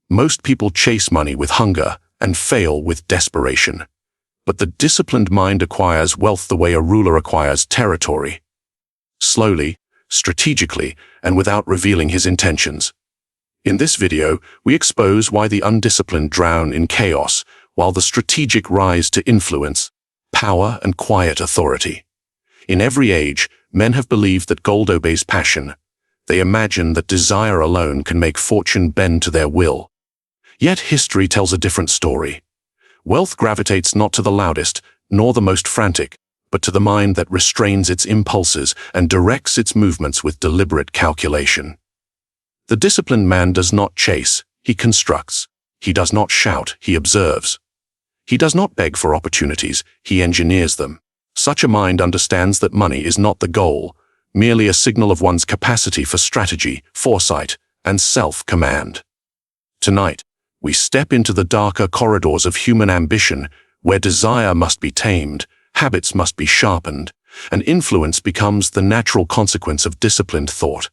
Most people chase money with hunger and fail with desperation. But the disciplined mind acquires wealth the way a ruler acquires territory. Slowly, strategically, and without revealing his intentions. In this video, we expose why the undisciplined drown in chaos, while the strategic rise to influence, power, and quiet authority. In every age, men have believed that gold obeys passion. They imagine that desire alone can make fortune bend to their will. Yet history tells a different story. Wealth gravitates not to the loudest, nor the most frantic, but to the mind that restrains its impulses and directs its movements with deliberate calculation. The disciplined man does not chase, he constructs. He does not shout, he observes. He does not beg for opportunities, he engineers them. Such a mind understands that money is not the goal, merely a signal of one's capacity for strategy, foresight, and self-command. Tonight, we step into the darker corridors of human ambition, where desire must be tamed, habits must be sharpened, and influence becomes the natural consequence of disciplined thought.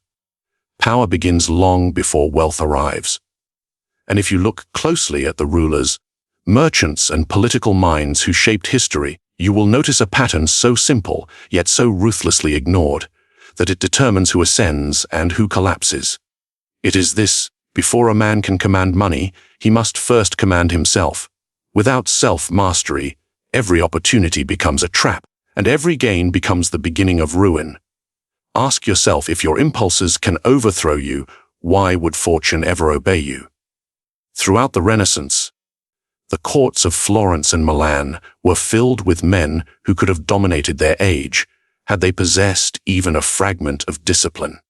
Power begins long before wealth arrives. And if you look closely at the rulers, merchants, and political minds who shaped history, you will notice a pattern so simple, yet so ruthlessly ignored, that it determines who ascends and who collapses. It is this: before a man can command money, he must first command himself. Without self-mastery, every opportunity becomes a trap, and every gain becomes the beginning of ruin. Ask yourself, if your impulses can overthrow you, why would fortune ever obey you? Throughout the Renaissance, the courts of Florence and Milan were filled with men who could have dominated their age, had they possessed even a fragment of discipline.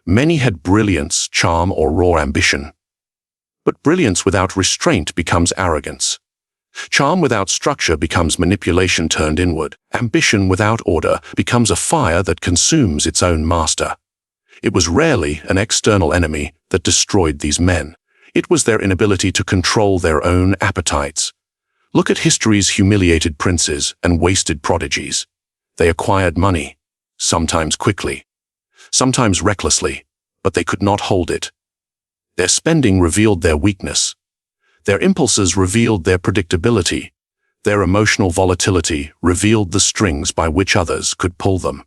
Many had brilliance, charm, or raw ambition. But brilliance without restraint becomes arrogance. Charm without structure becomes manipulation turned inward. Ambition without order becomes a fire that consumes its own master. It was rarely an external enemy that destroyed these men. It was their inability to control their own appetites. Look at history's humiliated princes and wasted prodigies. They acquired money, sometimes quickly, sometimes recklessly, but they could not hold it. Their spending revealed their weakness. Their impulses revealed their predictability. Their emotional volatility revealed the strings by which others could pull them.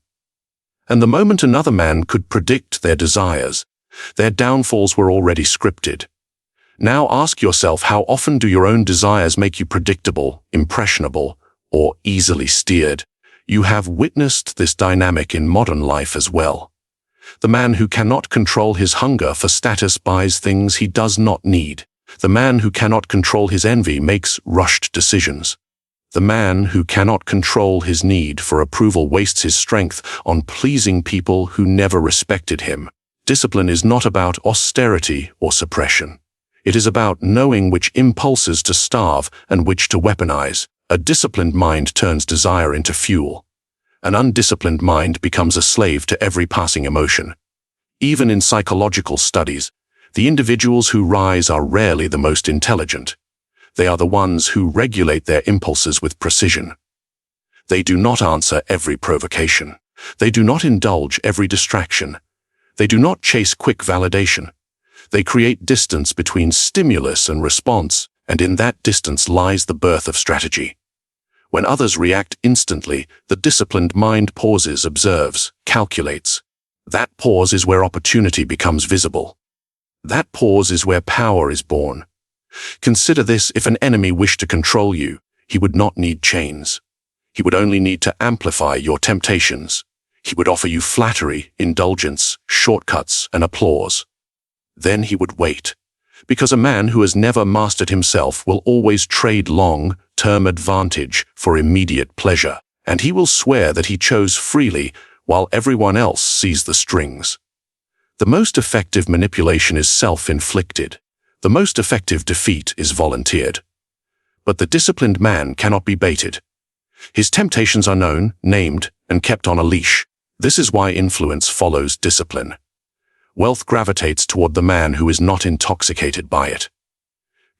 And the moment another man could predict their desires, their downfalls were already scripted. Now ask yourself, how often do your own desires make you predictable, impressionable, or easily steered? You have witnessed this dynamic in modern life as well. The man who cannot control his hunger for status buys things he does not need. The man who cannot control his envy makes rushed decisions. The man who cannot control his need for approval wastes his strength on pleasing people who never respected him. Discipline is not about austerity or suppression. It is about knowing which impulses to starve and which to weaponize. A disciplined mind turns desire into fuel. An undisciplined mind becomes a slave to every passing emotion. Even in psychological studies, the individuals who rise are rarely the most intelligent. They are the ones who regulate their impulses with precision. They do not answer every provocation. They do not indulge every distraction. They do not chase quick validation. They create distance between stimulus and response, and in that distance lies the birth of strategy. When others react instantly, the disciplined mind pauses, observes, calculates. That pause is where opportunity becomes visible. That pause is where power is born. Consider this: if an enemy wished to control you, he would not need chains. He would only need to amplify your temptations. He would offer you flattery, indulgence, shortcuts, and applause. Then he would wait, because a man who has never mastered himself will always trade long-term advantage for immediate pleasure, and he will swear that he chose freely while everyone else sees the strings. The most effective manipulation is self-inflicted. The most effective defeat is volunteered. But the disciplined man cannot be baited. His temptations are known, named, and kept on a leash. This is why influence follows discipline. Wealth gravitates toward the man who is not intoxicated by it.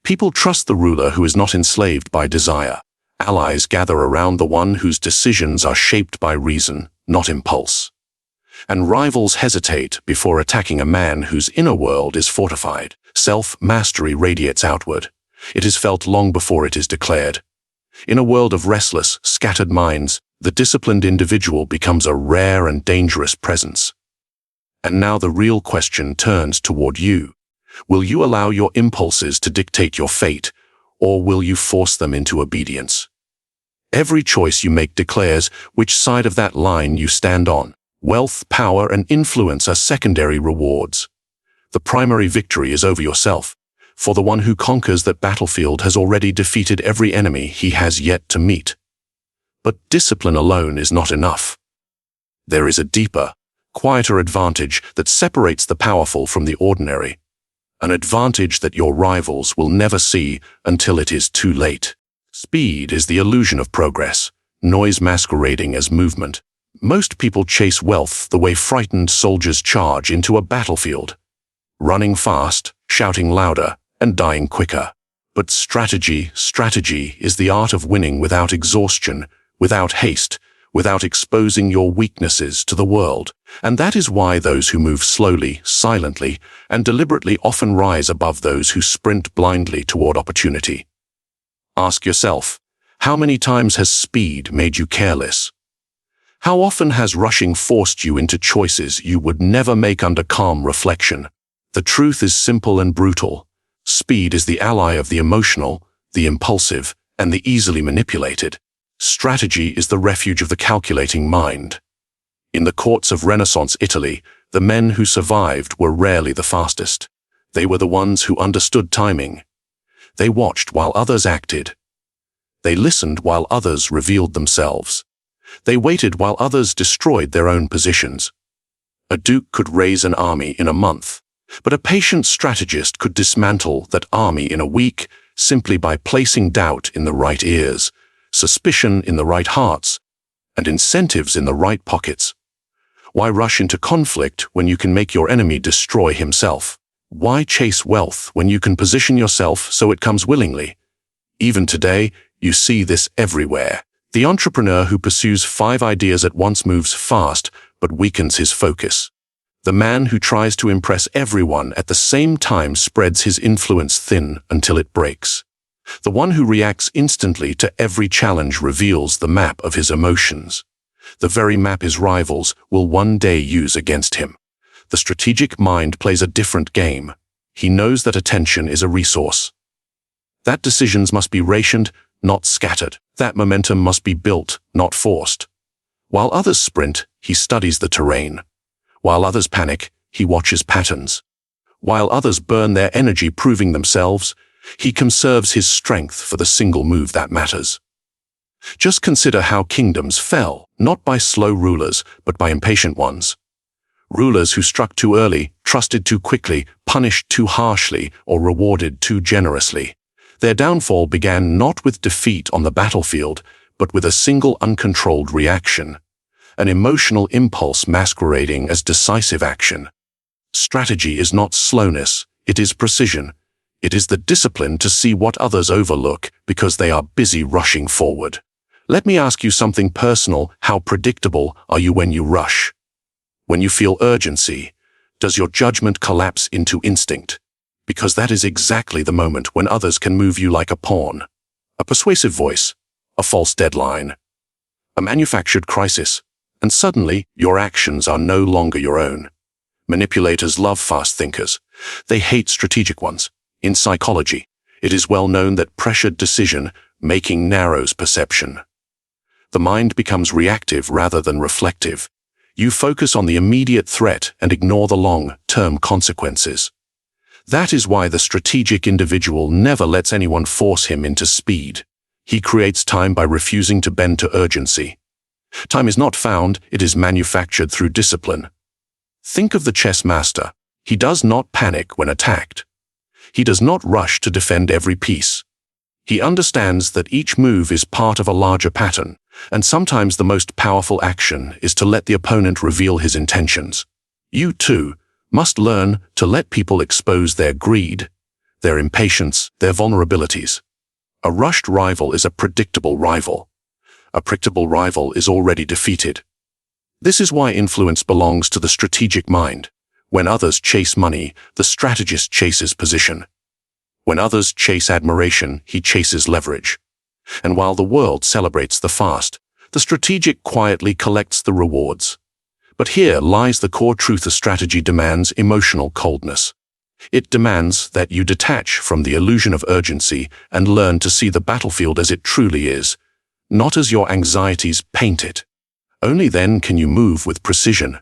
People trust the ruler who is not enslaved by desire. Allies gather around the one whose decisions are shaped by reason, not impulse. And rivals hesitate before attacking a man whose inner world is fortified. Self-mastery radiates outward. It is felt long before it is declared. In a world of restless, scattered minds, the disciplined individual becomes a rare and dangerous presence. And now the real question turns toward you. Will you allow your impulses to dictate your fate, or will you force them into obedience? Every choice you make declares which side of that line you stand on. Wealth, power, and influence are secondary rewards. The primary victory is over yourself, for the one who conquers that battlefield has already defeated every enemy he has yet to meet. But discipline alone is not enough. There is a deeper, quieter advantage that separates the powerful from the ordinary, an advantage that your rivals will never see until it is too late. Speed is the illusion of progress, noise masquerading as movement. Most people chase wealth the way frightened soldiers charge into a battlefield, running fast, shouting louder, and dying quicker. But strategy is the art of winning without exhaustion, without haste, without exposing your weaknesses to the world. And that is why those who move slowly, silently, and deliberately often rise above those who sprint blindly toward opportunity. Ask yourself, how many times has speed made you careless? How often has rushing forced you into choices you would never make under calm reflection? The truth is simple and brutal. Speed is the ally of the emotional, the impulsive, and the easily manipulated. Strategy is the refuge of the calculating mind. In the courts of Renaissance Italy, the men who survived were rarely the fastest. They were the ones who understood timing. They watched while others acted. They listened while others revealed themselves. They waited while others destroyed their own positions. A duke could raise an army in a month, but a patient strategist could dismantle that army in a week simply by placing doubt in the right ears, suspicion in the right hearts, and incentives in the right pockets. Why rush into conflict when you can make your enemy destroy himself? Why chase wealth when you can position yourself so it comes willingly? Even today, you see this everywhere. The entrepreneur who pursues 5 ideas at once moves fast but weakens his focus. The man who tries to impress everyone at the same time spreads his influence thin until it breaks. The one who reacts instantly to every challenge reveals the map of his emotions, the very map his rivals will one day use against him. The strategic mind plays a different game. He knows that attention is a resource. That decisions must be rationed, not scattered. That momentum must be built, not forced. While others sprint, he studies the terrain. While others panic, he watches patterns. While others burn their energy proving themselves, he conserves his strength for the single move that matters. Just consider how kingdoms fell, not by slow rulers, but by impatient ones. Rulers who struck too early, trusted too quickly, punished too harshly, or rewarded too generously. Their downfall began not with defeat on the battlefield, but with a single uncontrolled reaction, an emotional impulse masquerading as decisive action. Strategy is not slowness, it is precision. It is the discipline to see what others overlook because they are busy rushing forward. Let me ask you something personal. How predictable are you when you rush? When you feel urgency, does your judgment collapse into instinct? Because that is exactly the moment when others can move you like a pawn. A persuasive voice, a false deadline, a manufactured crisis, and suddenly your actions are no longer your own. Manipulators love fast thinkers. They hate strategic ones. In psychology, it is well known that pressured decision-making narrows perception. The mind becomes reactive rather than reflective. You focus on the immediate threat and ignore the long-term consequences. That is why the strategic individual never lets anyone force him into speed. He creates time by refusing to bend to urgency. Time is not found, it is manufactured through discipline. Think of the chess master. He does not panic when attacked. He does not rush to defend every piece. He understands that each move is part of a larger pattern, and sometimes the most powerful action is to let the opponent reveal his intentions. You, too, must learn to let people expose their greed, their impatience, their vulnerabilities. A rushed rival is a predictable rival. A predictable rival is already defeated. This is why influence belongs to the strategic mind. When others chase money, the strategist chases position. When others chase admiration, he chases leverage. And while the world celebrates the fast, the strategic quietly collects the rewards. But here lies the core truth: a strategy demands emotional coldness. It demands that you detach from the illusion of urgency and learn to see the battlefield as it truly is, not as your anxieties paint it. Only then can you move with precision.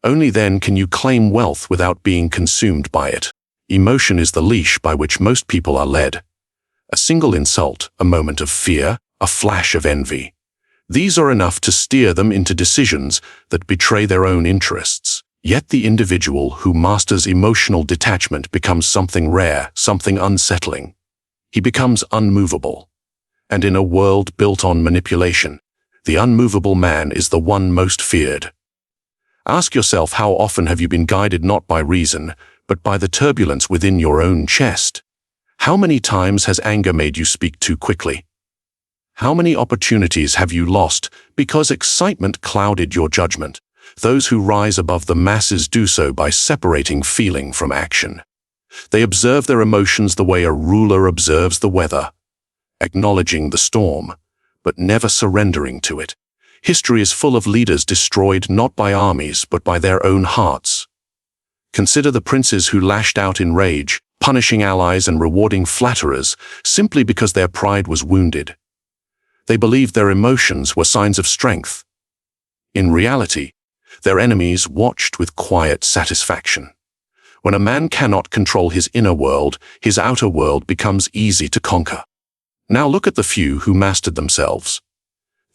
Only then can you claim wealth without being consumed by it. Emotion is the leash by which most people are led. A single insult, a moment of fear, a flash of envy. These are enough to steer them into decisions that betray their own interests. Yet the individual who masters emotional detachment becomes something rare, something unsettling. He becomes unmovable. And in a world built on manipulation, the unmovable man is the one most feared. Ask yourself, how often have you been guided not by reason, but by the turbulence within your own chest? How many times has anger made you speak too quickly? How many opportunities have you lost because excitement clouded your judgment? Those who rise above the masses do so by separating feeling from action. They observe their emotions the way a ruler observes the weather, acknowledging the storm, but never surrendering to it. History is full of leaders destroyed not by armies, but by their own hearts. Consider the princes who lashed out in rage, punishing allies and rewarding flatterers simply because their pride was wounded. They believed their emotions were signs of strength. In reality, their enemies watched with quiet satisfaction. When a man cannot control his inner world, his outer world becomes easy to conquer. Now look at the few who mastered themselves.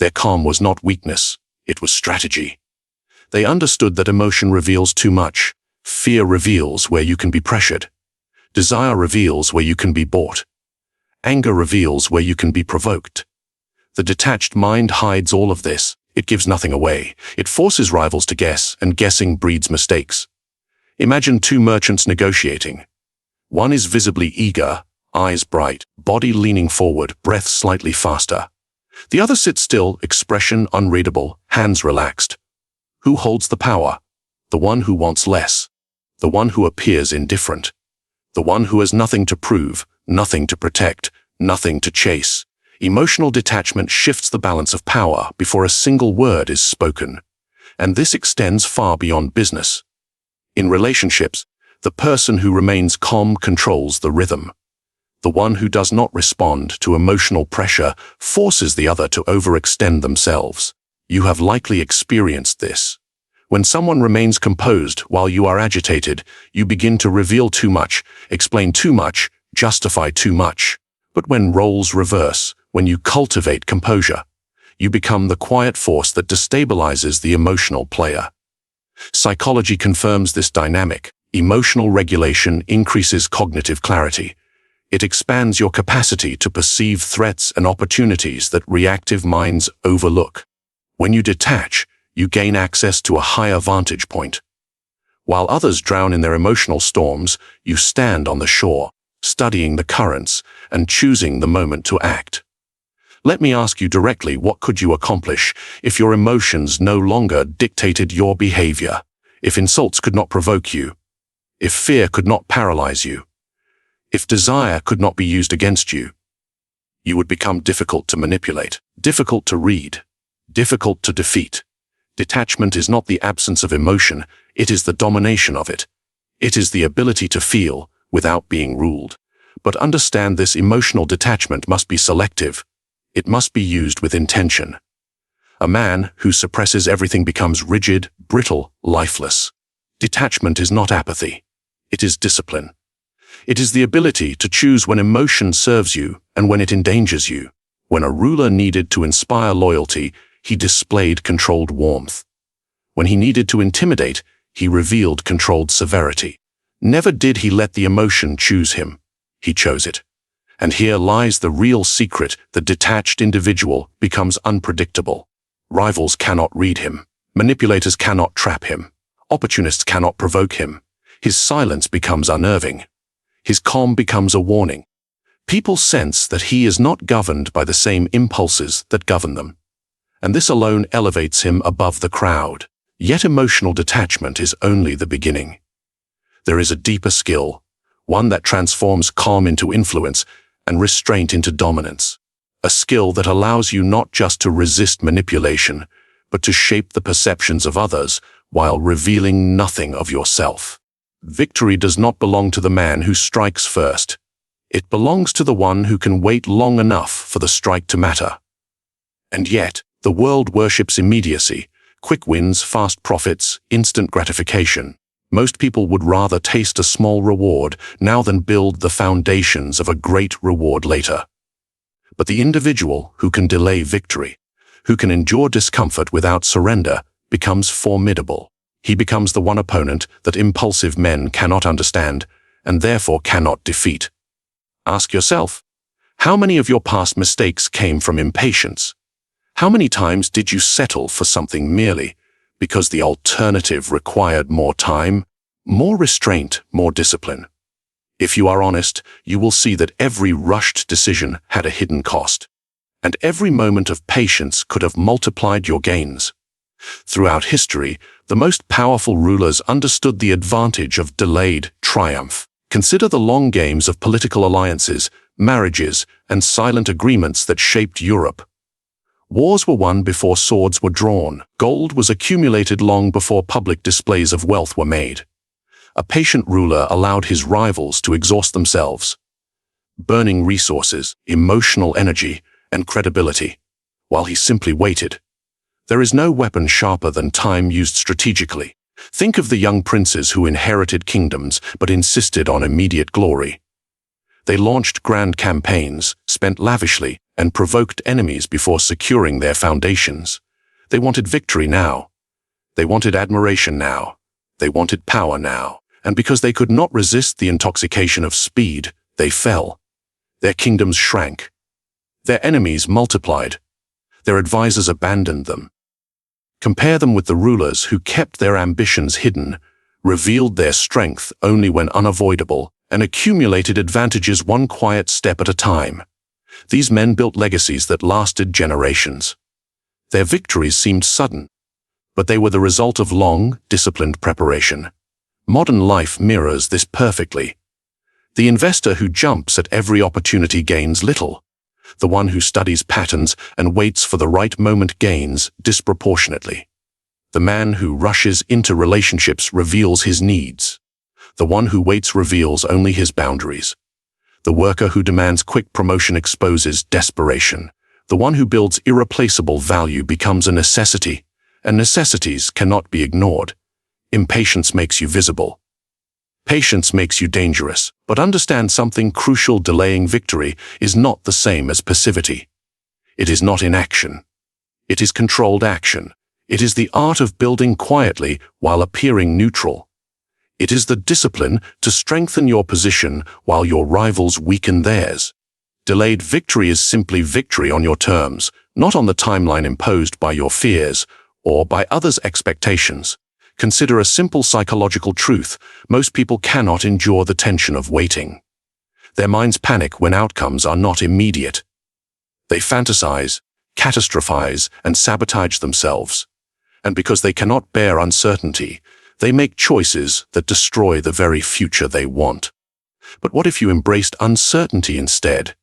Their calm was not weakness, it was strategy. They understood that emotion reveals too much. Fear reveals where you can be pressured. Desire reveals where you can be bought. Anger reveals where you can be provoked. The detached mind hides all of this. It gives nothing away. It forces rivals to guess, and guessing breeds mistakes. Imagine two merchants negotiating. One is visibly eager, eyes bright, body leaning forward, breath slightly faster. The other sits still, expression unreadable, hands relaxed. Who holds the power? The one who wants less. The one who appears indifferent. The one who has nothing to prove, nothing to protect, nothing to chase. Emotional detachment shifts the balance of power before a single word is spoken. And this extends far beyond business. In relationships, the person who remains calm controls the rhythm. The one who does not respond to emotional pressure forces the other to overextend themselves. You have likely experienced this. When someone remains composed while you are agitated, you begin to reveal too much, explain too much, justify too much. But when roles reverse, when you cultivate composure, you become the quiet force that destabilizes the emotional player. Psychology confirms this dynamic. Emotional regulation increases cognitive clarity. It expands your capacity to perceive threats and opportunities that reactive minds overlook. When you detach, you gain access to a higher vantage point. While others drown in their emotional storms, you stand on the shore, studying the currents and choosing the moment to act. Let me ask you directly, what could you accomplish if your emotions no longer dictated your behavior? If insults could not provoke you? If fear could not paralyze you? If desire could not be used against you? You would become difficult to manipulate, difficult to read, difficult to defeat. Detachment is not the absence of emotion, it is the domination of it. It is the ability to feel without being ruled. But understand, this emotional detachment must be selective. It must be used with intention. A man who suppresses everything becomes rigid, brittle, lifeless. Detachment is not apathy. It is discipline. It is the ability to choose when emotion serves you and when it endangers you. When a ruler needed to inspire loyalty, he displayed controlled warmth. When he needed to intimidate, he revealed controlled severity. Never did he let the emotion choose him. He chose it. And here lies the real secret: the detached individual becomes unpredictable. Rivals cannot read him. Manipulators cannot trap him. Opportunists cannot provoke him. His silence becomes unnerving. His calm becomes a warning. People sense that he is not governed by the same impulses that govern them. And this alone elevates him above the crowd. Yet emotional detachment is only the beginning. There is a deeper skill, one that transforms calm into influence and restraint into dominance. A skill that allows you not just to resist manipulation, but to shape the perceptions of others while revealing nothing of yourself. Victory does not belong to the man who strikes first. It belongs to the one who can wait long enough for the strike to matter. And yet, the world worships immediacy, quick wins, fast profits, instant gratification. Most people would rather taste a small reward now than build the foundations of a great reward later. But the individual who can delay victory, who can endure discomfort without surrender, becomes formidable. He becomes the one opponent that impulsive men cannot understand and therefore cannot defeat. Ask yourself, how many of your past mistakes came from impatience? How many times did you settle for something merely because the alternative required more time, more restraint, more discipline? If you are honest, you will see that every rushed decision had a hidden cost, and every moment of patience could have multiplied your gains. Throughout history, the most powerful rulers understood the advantage of delayed triumph. Consider the long games of political alliances, marriages, and silent agreements that shaped Europe. Wars were won before swords were drawn. Gold was accumulated long before public displays of wealth were made. A patient ruler allowed his rivals to exhaust themselves, burning resources, emotional energy, and credibility, while he simply waited. There is no weapon sharper than time used strategically. Think of the young princes who inherited kingdoms but insisted on immediate glory. They launched grand campaigns, spent lavishly, and provoked enemies before securing their foundations. They wanted victory now. They wanted admiration now. They wanted power now. And because they could not resist the intoxication of speed, they fell. Their kingdoms shrank. Their enemies multiplied. Their advisors abandoned them. Compare them with the rulers who kept their ambitions hidden, revealed their strength only when unavoidable, and accumulated advantages one quiet step at a time. These men built legacies that lasted generations. Their victories seemed sudden, but they were the result of long, disciplined preparation. Modern life mirrors this perfectly. The investor who jumps at every opportunity gains little. The one who studies patterns and waits for the right moment gains disproportionately. The man who rushes into relationships reveals his needs. The one who waits reveals only his boundaries. The worker who demands quick promotion exposes desperation. The one who builds irreplaceable value becomes a necessity, and necessities cannot be ignored. Impatience makes you visible. Patience makes you dangerous, but understand something crucial: delaying victory is not the same as passivity. It is not inaction. It is controlled action. It is the art of building quietly while appearing neutral. It is the discipline to strengthen your position while your rivals weaken theirs. Delayed victory is simply victory on your terms, not on the timeline imposed by your fears or by others' expectations. Consider a simple psychological truth: most people cannot endure the tension of waiting. Their minds panic when outcomes are not immediate. They fantasize, catastrophize, and sabotage themselves. And because they cannot bear uncertainty, they make choices that destroy the very future they want. But what if you embraced uncertainty instead?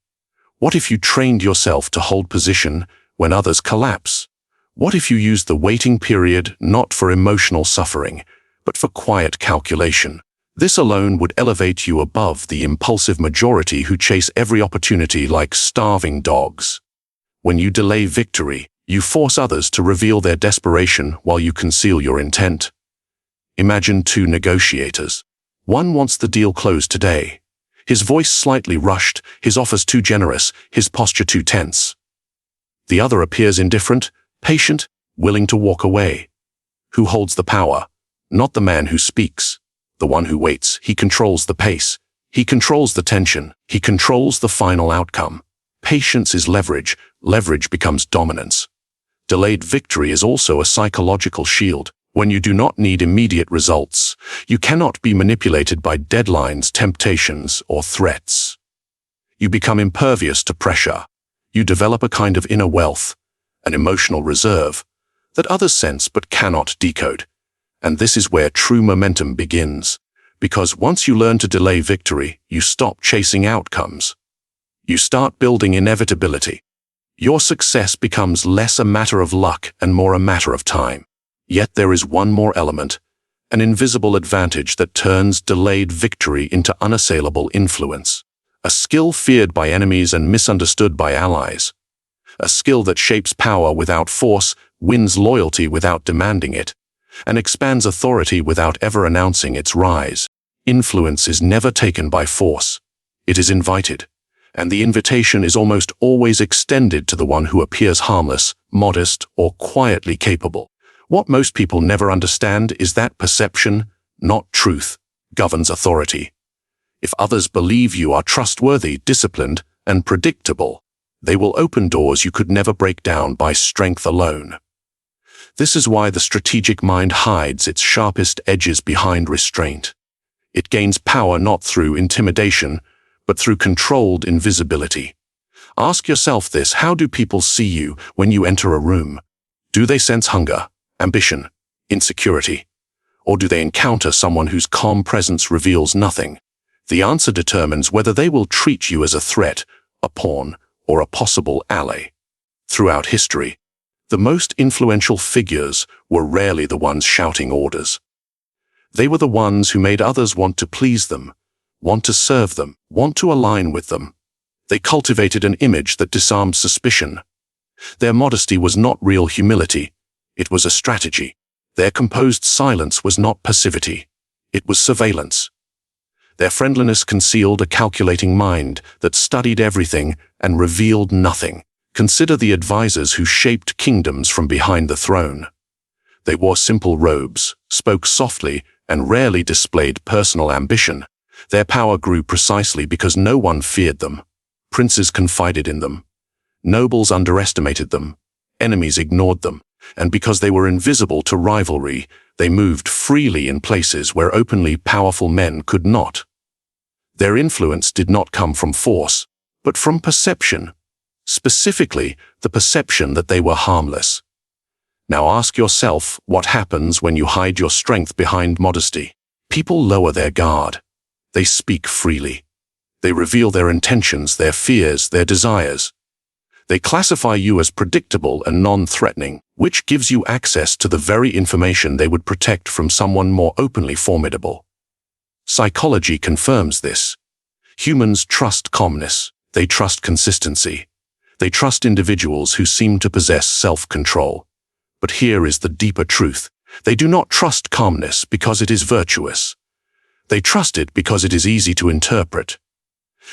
What if you trained yourself to hold position when others collapse? What if you used the waiting period not for emotional suffering, but for quiet calculation? This alone would elevate you above the impulsive majority who chase every opportunity like starving dogs. When you delay victory, you force others to reveal their desperation while you conceal your intent. Imagine two negotiators. One wants the deal closed today. His voice slightly rushed, his offers too generous, his posture too tense. The other appears indifferent, patient, willing to walk away. Who holds the power? Not the man who speaks. The one who waits. He controls the pace. He controls the tension. He controls the final outcome. Patience is leverage. Leverage becomes dominance. Delayed victory is also a psychological shield. When you do not need immediate results, you cannot be manipulated by deadlines, temptations, or threats. You become impervious to pressure. You develop a kind of inner wealth, an emotional reserve, that others sense but cannot decode. And this is where true momentum begins. Because once you learn to delay victory, you stop chasing outcomes. You start building inevitability. Your success becomes less a matter of luck and more a matter of time. Yet there is one more element, an invisible advantage that turns delayed victory into unassailable influence. A skill feared by enemies and misunderstood by allies. A skill that shapes power without force, wins loyalty without demanding it, and expands authority without ever announcing its rise. Influence is never taken by force. It is invited, and the invitation is almost always extended to the one who appears harmless, modest, or quietly capable. What most people never understand is that perception, not truth, governs authority. If others believe you are trustworthy, disciplined, and predictable, they will open doors you could never break down by strength alone. This is why the strategic mind hides its sharpest edges behind restraint. It gains power not through intimidation, but through controlled invisibility. Ask yourself this: how do people see you when you enter a room? Do they sense hunger, ambition, insecurity? Or do they encounter someone whose calm presence reveals nothing? The answer determines whether they will treat you as a threat, a pawn, or a possible ally. Throughout history, the most influential figures were rarely the ones shouting orders. They were the ones who made others want to please them, want to serve them, want to align with them. They cultivated an image that disarmed suspicion. Their modesty was not real humility, it was a strategy. Their composed silence was not passivity, it was surveillance. Their friendliness concealed a calculating mind that studied everything and revealed nothing. Consider the advisors who shaped kingdoms from behind the throne. They wore simple robes, spoke softly, and rarely displayed personal ambition. Their power grew precisely because no one feared them. Princes confided in them. Nobles underestimated them. Enemies ignored them. And because they were invisible to rivalry, they moved freely in places where openly powerful men could not. Their influence did not come from force, but from perception. Specifically, the perception that they were harmless. Now ask yourself what happens when you hide your strength behind modesty. People lower their guard. They speak freely. They reveal their intentions, their fears, their desires. They classify you as predictable and non-threatening, which gives you access to the very information they would protect from someone more openly formidable. Psychology confirms this. Humans trust calmness. They trust consistency. They trust individuals who seem to possess self-control. But here is the deeper truth. They do not trust calmness because it is virtuous. They trust it because it is easy to interpret.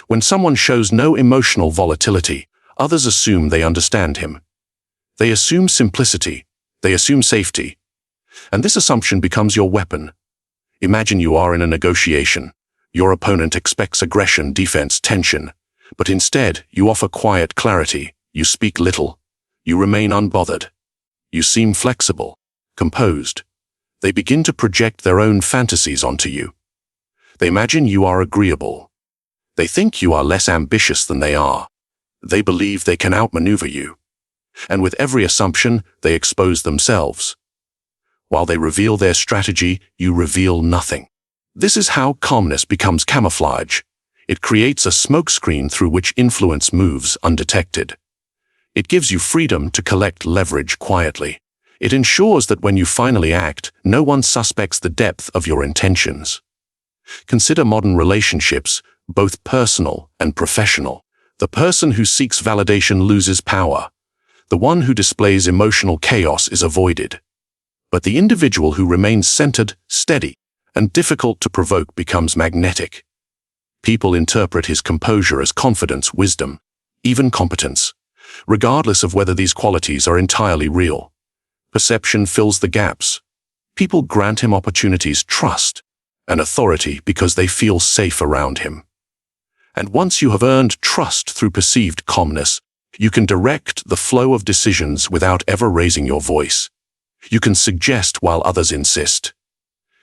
When someone shows no emotional volatility, others assume they understand him. They assume simplicity. They assume safety. And this assumption becomes your weapon. Imagine you are in a negotiation. Your opponent expects aggression, defense, tension. But instead, you offer quiet clarity. You speak little. You remain unbothered. You seem flexible, composed. They begin to project their own fantasies onto you. They imagine you are agreeable. They think you are less ambitious than they are. They believe they can outmaneuver you. And with every assumption, they expose themselves. While they reveal their strategy, you reveal nothing. This is how calmness becomes camouflage. It creates a smokescreen through which influence moves undetected. It gives you freedom to collect leverage quietly. It ensures that when you finally act, no one suspects the depth of your intentions. Consider modern relationships, both personal and professional. The person who seeks validation loses power. The one who displays emotional chaos is avoided. But the individual who remains centered, steady, and difficult to provoke becomes magnetic. People interpret his composure as confidence, wisdom, even competence, regardless of whether these qualities are entirely real. Perception fills the gaps. People grant him opportunities, trust, and authority because they feel safe around him. And once you have earned trust through perceived calmness, you can direct the flow of decisions without ever raising your voice. You can suggest while others insist.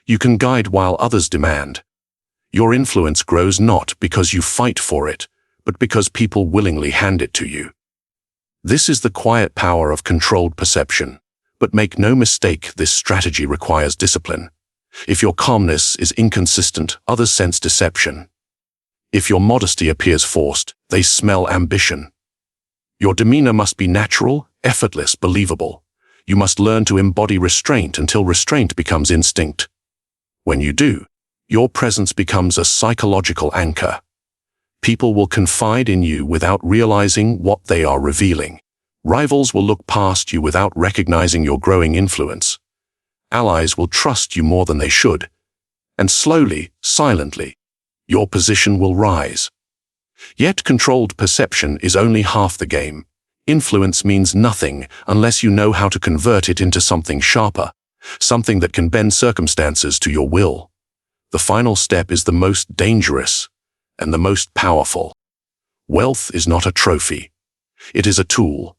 You can guide while others demand. Your influence grows not because you fight for it, but because people willingly hand it to you. This is the quiet power of controlled perception. But make no mistake, this strategy requires discipline. If your calmness is inconsistent, others sense deception. If your modesty appears forced, they smell ambition. Your demeanor must be natural, effortless, believable. You must learn to embody restraint until restraint becomes instinct. When you do, your presence becomes a psychological anchor. People will confide in you without realizing what they are revealing. Rivals will look past you without recognizing your growing influence. Allies will trust you more than they should. And slowly, silently, your position will rise. Yet controlled perception is only half the game. Influence means nothing unless you know how to convert it into something sharper, something that can bend circumstances to your will. The final step is the most dangerous and the most powerful. Wealth is not a trophy. It is a tool,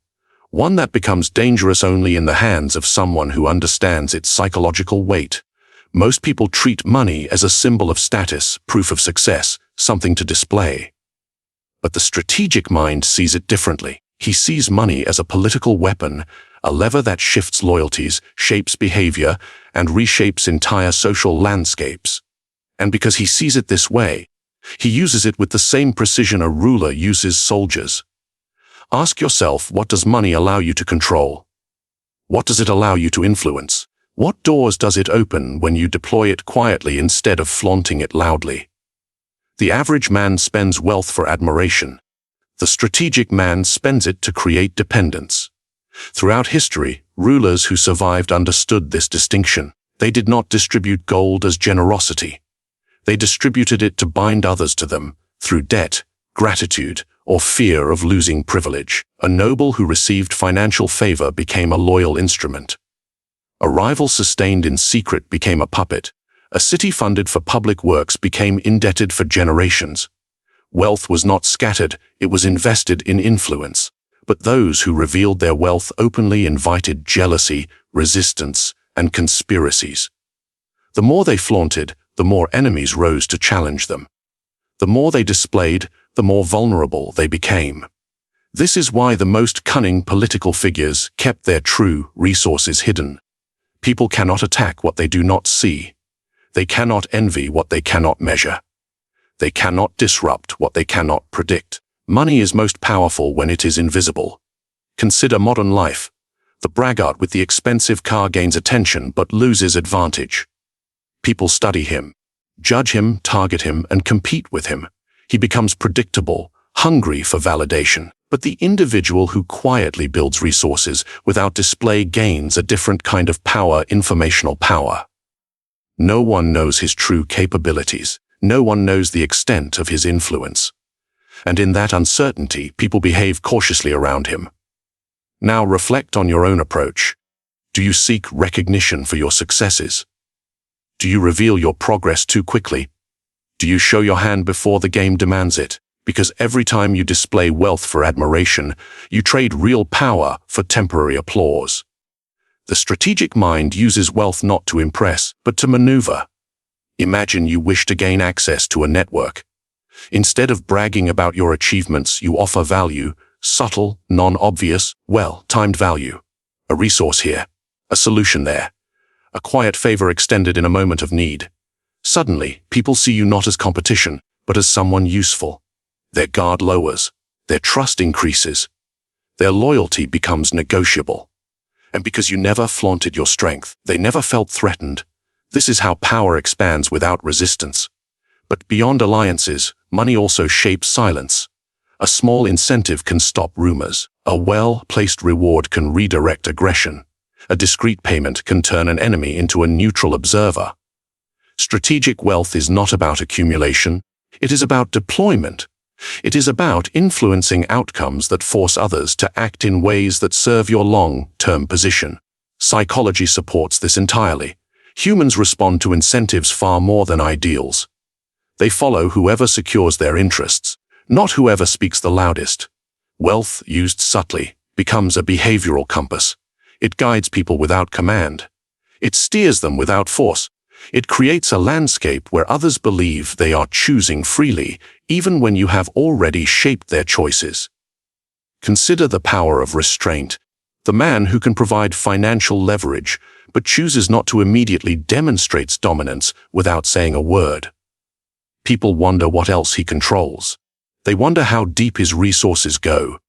one that becomes dangerous only in the hands of someone who understands its psychological weight. Most people treat money as a symbol of status, proof of success, something to display. But the strategic mind sees it differently. He sees money as a political weapon, a lever that shifts loyalties, shapes behavior, and reshapes entire social landscapes. And because he sees it this way, he uses it with the same precision a ruler uses soldiers. Ask yourself, what does money allow you to control? What does it allow you to influence? What doors does it open when you deploy it quietly instead of flaunting it loudly? The average man spends wealth for admiration. The strategic man spends it to create dependence. Throughout history, rulers who survived understood this distinction. They did not distribute gold as generosity. They distributed it to bind others to them, through debt, gratitude, or fear of losing privilege. A noble who received financial favor became a loyal instrument. A rival sustained in secret became a puppet. A city funded for public works became indebted for generations. Wealth was not scattered, it was invested in influence. But those who revealed their wealth openly invited jealousy, resistance, and conspiracies. The more they flaunted, the more enemies rose to challenge them. The more they displayed, the more vulnerable they became. This is why the most cunning political figures kept their true resources hidden. People cannot attack what they do not see. They cannot envy what they cannot measure. They cannot disrupt what they cannot predict. Money is most powerful when it is invisible. Consider modern life. The braggart with the expensive car gains attention but loses advantage. People study him, judge him, target him, and compete with him. He becomes predictable, hungry for validation. But the individual who quietly builds resources without display gains a different kind of power, informational power. No one knows his true capabilities. No one knows the extent of his influence. And in that uncertainty, people behave cautiously around him. Now reflect on your own approach. Do you seek recognition for your successes? Do you reveal your progress too quickly? Do you show your hand before the game demands it? Because every time you display wealth for admiration, you trade real power for temporary applause. The strategic mind uses wealth not to impress, but to maneuver. Imagine you wish to gain access to a network. Instead of bragging about your achievements, you offer value, subtle, non-obvious, well-timed value. A resource here, a solution there, a quiet favor extended in a moment of need. Suddenly, people see you not as competition, but as someone useful. Their guard lowers, their trust increases, their loyalty becomes negotiable. And because you never flaunted your strength, they never felt threatened. This is how power expands without resistance. But beyond alliances, money also shapes silence. A small incentive can stop rumors. A well-placed reward can redirect aggression. A discreet payment can turn an enemy into a neutral observer. Strategic wealth is not about accumulation. It is about deployment. It is about influencing outcomes that force others to act in ways that serve your long-term position. Psychology supports this entirely. Humans respond to incentives far more than ideals. They follow whoever secures their interests, not whoever speaks the loudest. Wealth, used subtly, becomes a behavioral compass. It guides people without command. It steers them without force. It creates a landscape where others believe they are choosing freely, even when you have already shaped their choices. Consider the power of restraint. The man who can provide financial leverage, but chooses not to immediately demonstrates dominance without saying a word. People wonder what else he controls. They wonder how deep his resources go.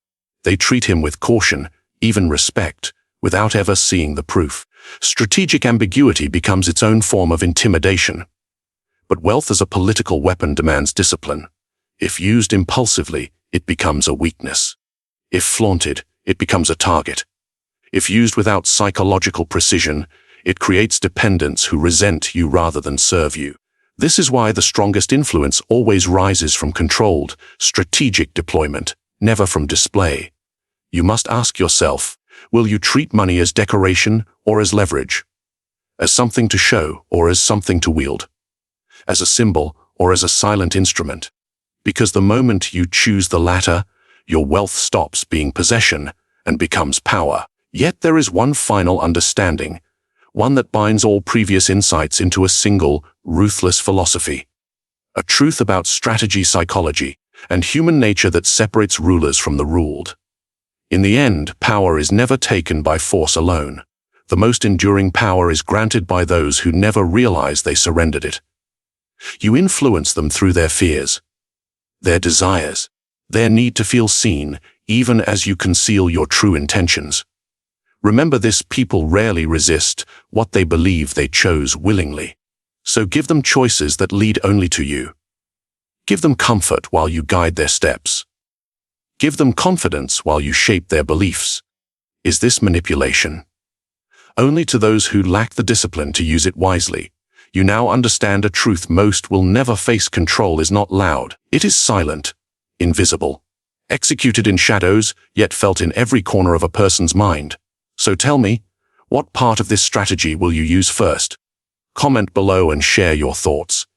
They treat him with caution, even respect, without ever seeing the proof. Strategic ambiguity becomes its own form of intimidation. But wealth as a political weapon demands discipline. If used impulsively, it becomes a weakness. If flaunted, it becomes a target. If used without psychological precision, it creates dependents who resent you rather than serve you. This is why the strongest influence always rises from controlled, strategic deployment, never from display. You must ask yourself, will you treat money as decoration or as leverage? As something to show or as something to wield? As a symbol or as a silent instrument? Because the moment you choose the latter, your wealth stops being possession and becomes power. Yet there is one final understanding, one that binds all previous insights into a single, ruthless philosophy. A truth about strategy psychology and human nature that separates rulers from the ruled. In the end, power is never taken by force alone. The most enduring power is granted by those who never realize they surrendered it. You influence them through their fears, their desires, their need to feel seen, even as you conceal your true intentions. Remember this: people rarely resist what they believe they chose willingly. So give them choices that lead only to you. Give them comfort while you guide their steps. Give them confidence while you shape their beliefs. Is this manipulation? Only to those who lack the discipline to use it wisely. You now understand a truth most will never face. Control is not loud. It is silent, invisible, executed in shadows, yet felt in every corner of a person's mind. So tell me, what part of this strategy will you use first? Comment below and share your thoughts.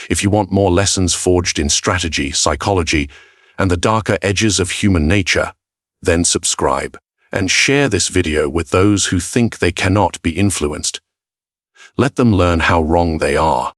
If you want more lessons forged in strategy, psychology, and the darker edges of human nature, then subscribe and share this video with those who think they cannot be influenced. Let them learn how wrong they are.